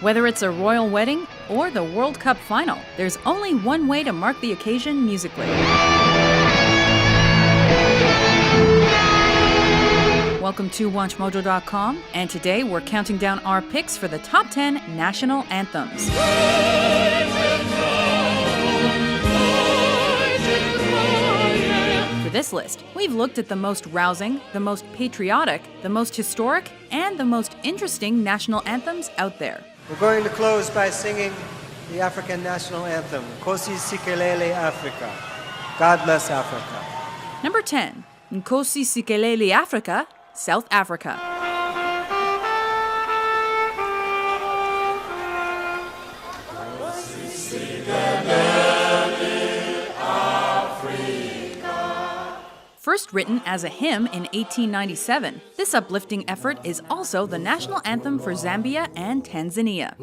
Whether it's a royal wedding or the World Cup final, there's only one way to mark the occasion musically. Welcome to WatchMojo.com, and today we're counting down our picks for the top 10 national anthems. For this list, we've looked at the most rousing, the most patriotic, the most historic, and the most interesting national anthems out there. We're going to close by singing the African national anthem, Nkosi Sikelele Africa, God bless Africa. Number 10, Nkosi Sikelele Africa, South Africa. First written as a hymn in 1897, this uplifting effort is also the national anthem for Zambia and Tanzania.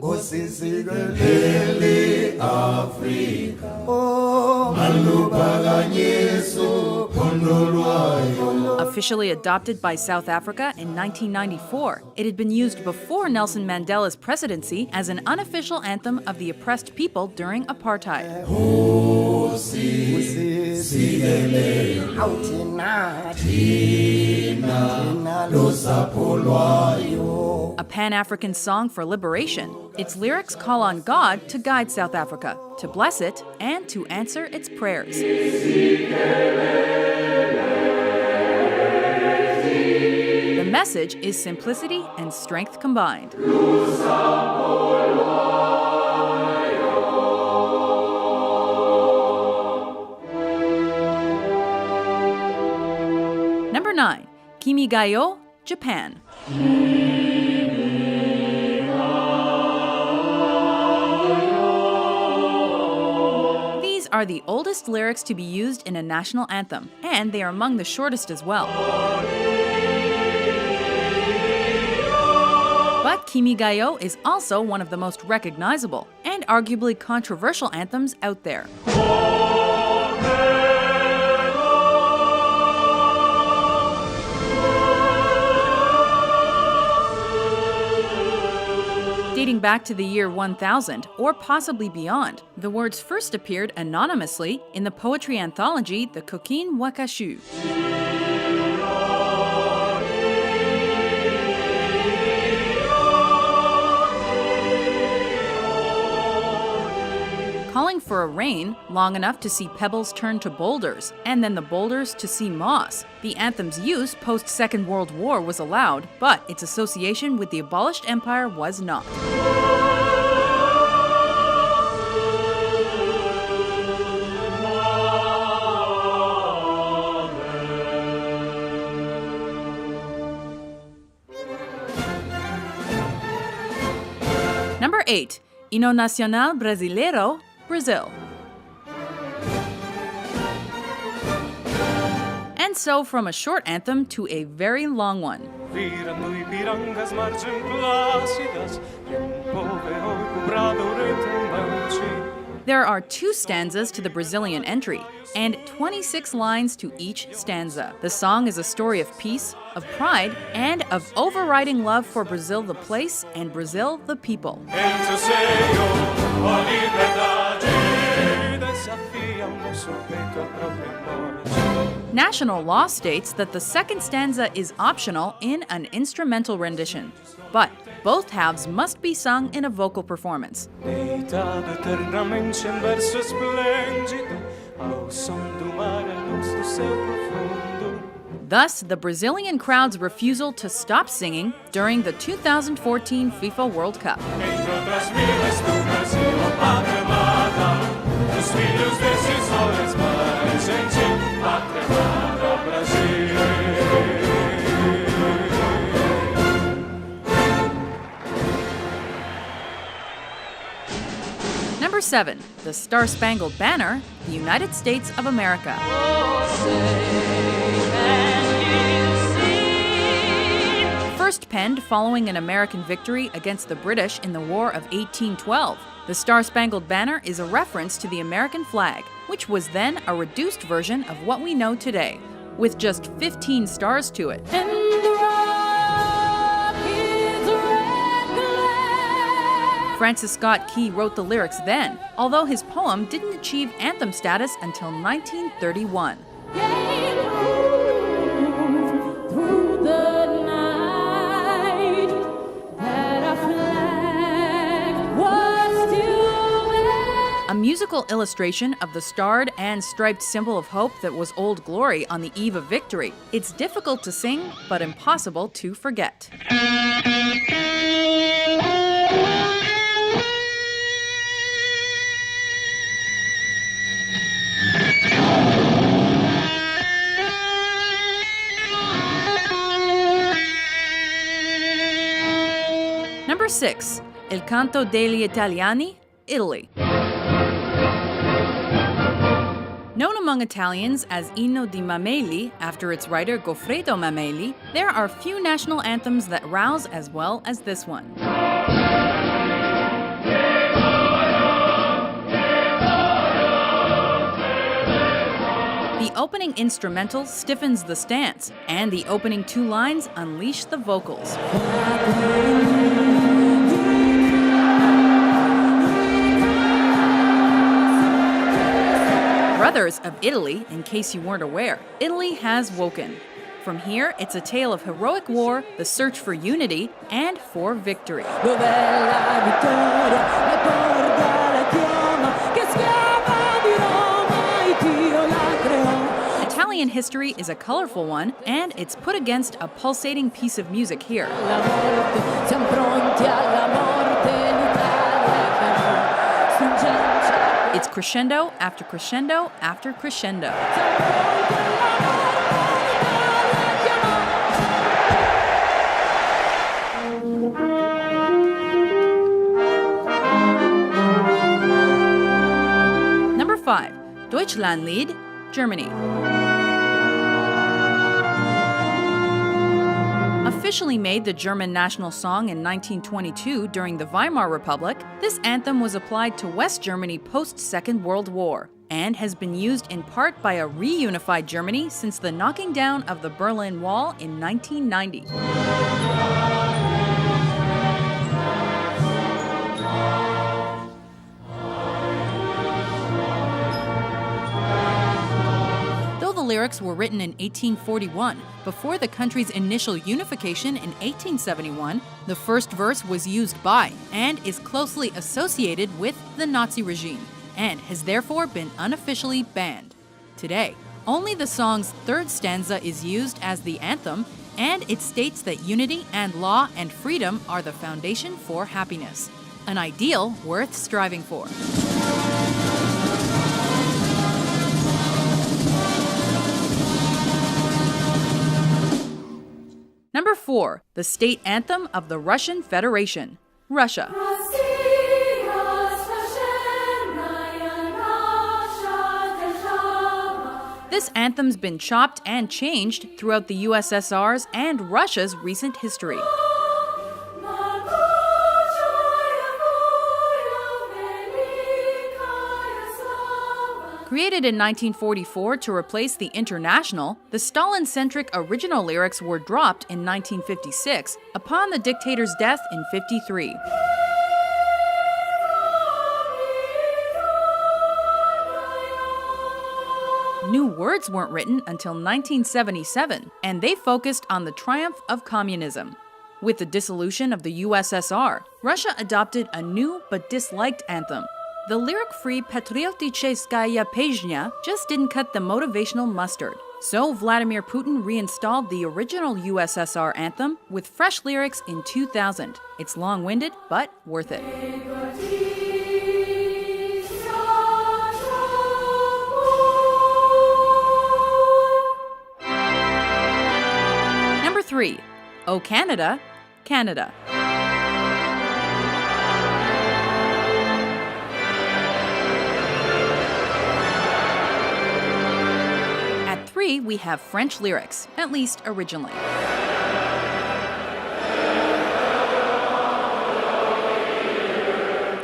Officially adopted by South Africa in 1994, it had been used before Nelson Mandela's presidency as an unofficial anthem of the oppressed people during apartheid. A Pan-African song for liberation, its lyrics call on God to guide South Africa, to bless it, and to answer its prayers. The message is simplicity and strength combined. Number 9, Kimi ga yo, Japan. These are the oldest lyrics to be used in a national anthem, and they are among the shortest as well. But Kimi ga yo is also one of the most recognizable and arguably controversial anthems out there. Dating back to the year 1000, or possibly beyond, the words first appeared anonymously in the poetry anthology The Kokin Wakashu. Calling for a rain long enough to see pebbles turn to boulders, and then the boulders to see moss. The anthem's use post-Second World War was allowed, but its association with the abolished empire was not. Number 8, Hino Nacional Brasileiro, Brazil. And so from a short anthem to a very long one. There are 2 stanzas to the Brazilian entry, and 26 lines to each stanza. The song is a story of peace, of pride, and of overriding love for Brazil the place and Brazil the people. National law states that the second stanza is optional in an instrumental rendition, but both halves must be sung in a vocal performance. Thus, the Brazilian crowd's refusal to stop singing during the 2014 FIFA World Cup. Number 7, the Star-Spangled Banner, the United States of America. First penned following an American victory against the British in the War of 1812, the Star-Spangled Banner is a reference to the American flag, which was then a reduced version of what we know today. with just 15 stars to it. Francis Scott Key wrote the lyrics then, although his poem didn't achieve anthem status until 1931. A musical illustration of the starred and striped symbol of hope that was Old Glory on the eve of victory. It's difficult to sing, but impossible to forget. Number 6. Il Canto degli Italiani, Italy. Known among Italians as Inno di Mameli, after its writer Goffredo Mameli, there are few national anthems that rouse as well as this one. The opening instrumental stiffens the stance, and the opening 2 lines unleash the vocals. Brothers of Italy, in case you weren't aware, Italy has woken. From here, it's a tale of heroic war, the search for unity, and for victory. Italian history is a colorful one, and it's put against a pulsating piece of music here. It's crescendo after crescendo after crescendo. Number 5. Deutschlandlied, Germany. Officially made the German national song in 1922 during the Weimar Republic, this anthem was applied to West Germany post-Second World War and has been used in part by a reunified Germany since the knocking down of the Berlin Wall in 1990. Lyrics were written in 1841, before the country's initial unification in 1871, the first verse was used by and is closely associated with the Nazi regime, and has therefore been unofficially banned. Today, only the song's 3rd stanza is used as the anthem, and it states that unity and law and freedom are the foundation for happiness, an ideal worth striving for. Number 4. The state anthem of the Russian Federation, Russia. This anthem's been chopped and changed throughout the USSR's and Russia's recent history. Created in 1944 to replace the International, the Stalin-centric original lyrics were dropped in 1956 upon the dictator's death in '53. New words weren't written until 1977, and they focused on the triumph of communism. With the dissolution of the USSR, Russia adopted a new but disliked anthem. The lyric-free Patrioticheskaya Pezhnya just didn't cut the motivational mustard. So Vladimir Putin reinstalled the original USSR anthem with fresh lyrics in 2000. It's long-winded, but worth it. Number 3. O Canada, Canada. We have French lyrics, at least originally.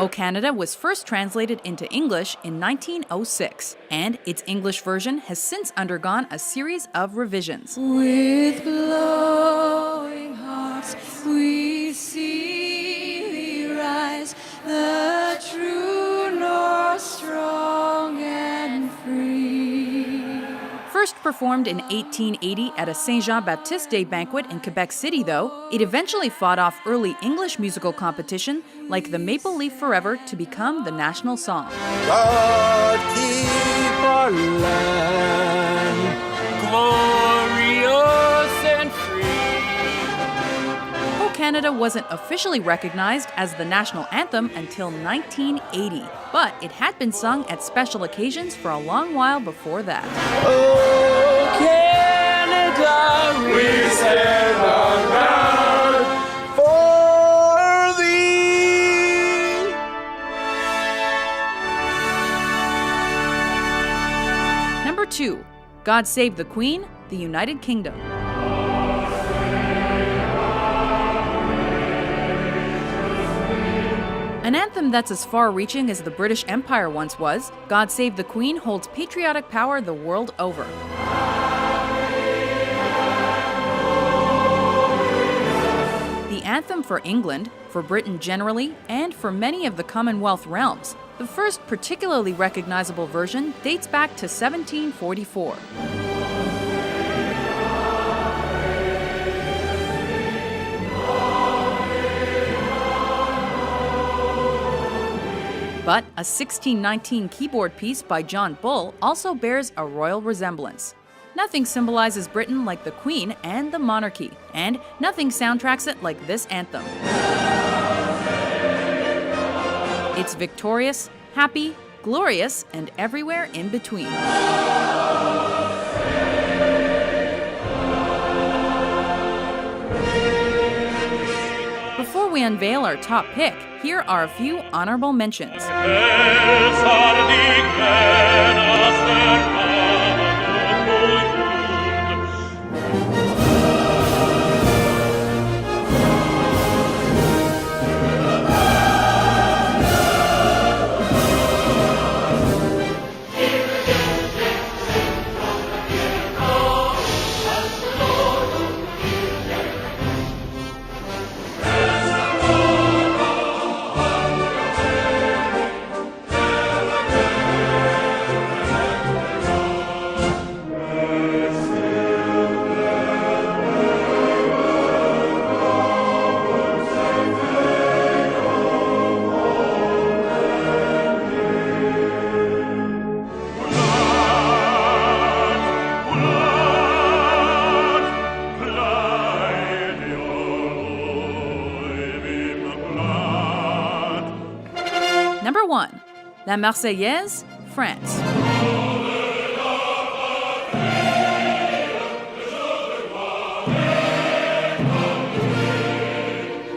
O Canada was first translated into English in 1906, and its English version has since undergone a series of revisions. With glowing hearts we see thee rise, the true North strong and free. First performed in 1880 at a Saint Jean-Baptiste Day banquet in Quebec City, though, it eventually fought off early English musical competition like the Maple Leaf Forever to become the national song. God keep our land glorious and free. O Canada wasn't officially recognized as the national anthem until 1980, but it had been sung at special occasions for a long while before that. Oh, Canada, we stand around for thee. Number 2, God Save the Queen, the United Kingdom. An anthem that's as far-reaching as the British Empire once was, God Save the Queen holds patriotic power the world over. The anthem for England, for Britain generally, and for many of the Commonwealth realms. The first particularly recognizable version dates back to 1744. But a 1619 keyboard piece by John Bull also bears a royal resemblance. Nothing symbolizes Britain like the Queen and the monarchy, and nothing soundtracks it like this anthem. It's victorious, happy, glorious, and everywhere in between. Before we unveil our top pick, here are a few honorable mentions. Number 1, La Marseillaise, France.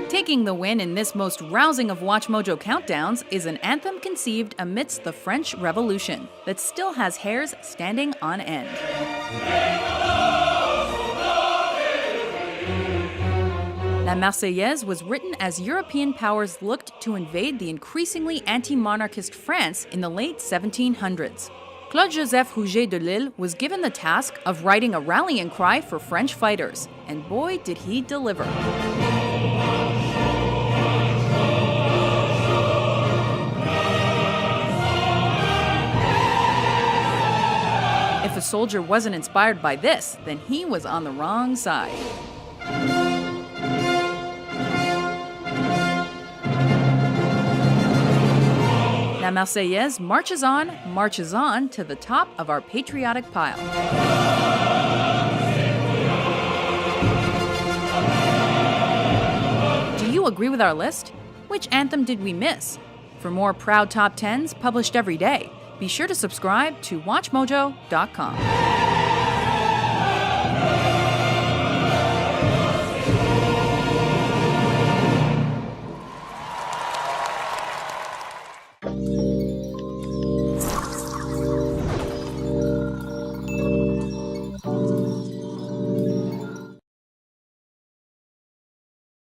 Taking the win in this most rousing of Watch Mojo countdowns is an anthem conceived amidst the French Revolution that still has hairs standing on end. La Marseillaise was written as European powers looked to invade the increasingly anti-monarchist France in the late 1700s. Claude-Joseph Rouget de Lille was given the task of writing a rallying cry for French fighters, and boy did he deliver. If a soldier wasn't inspired by this, then he was on the wrong side. La Marseillaise marches on to the top of our patriotic pile. Do you agree with our list? Which anthem did we miss? For more proud top 10s published every day, be sure to subscribe to WatchMojo.com.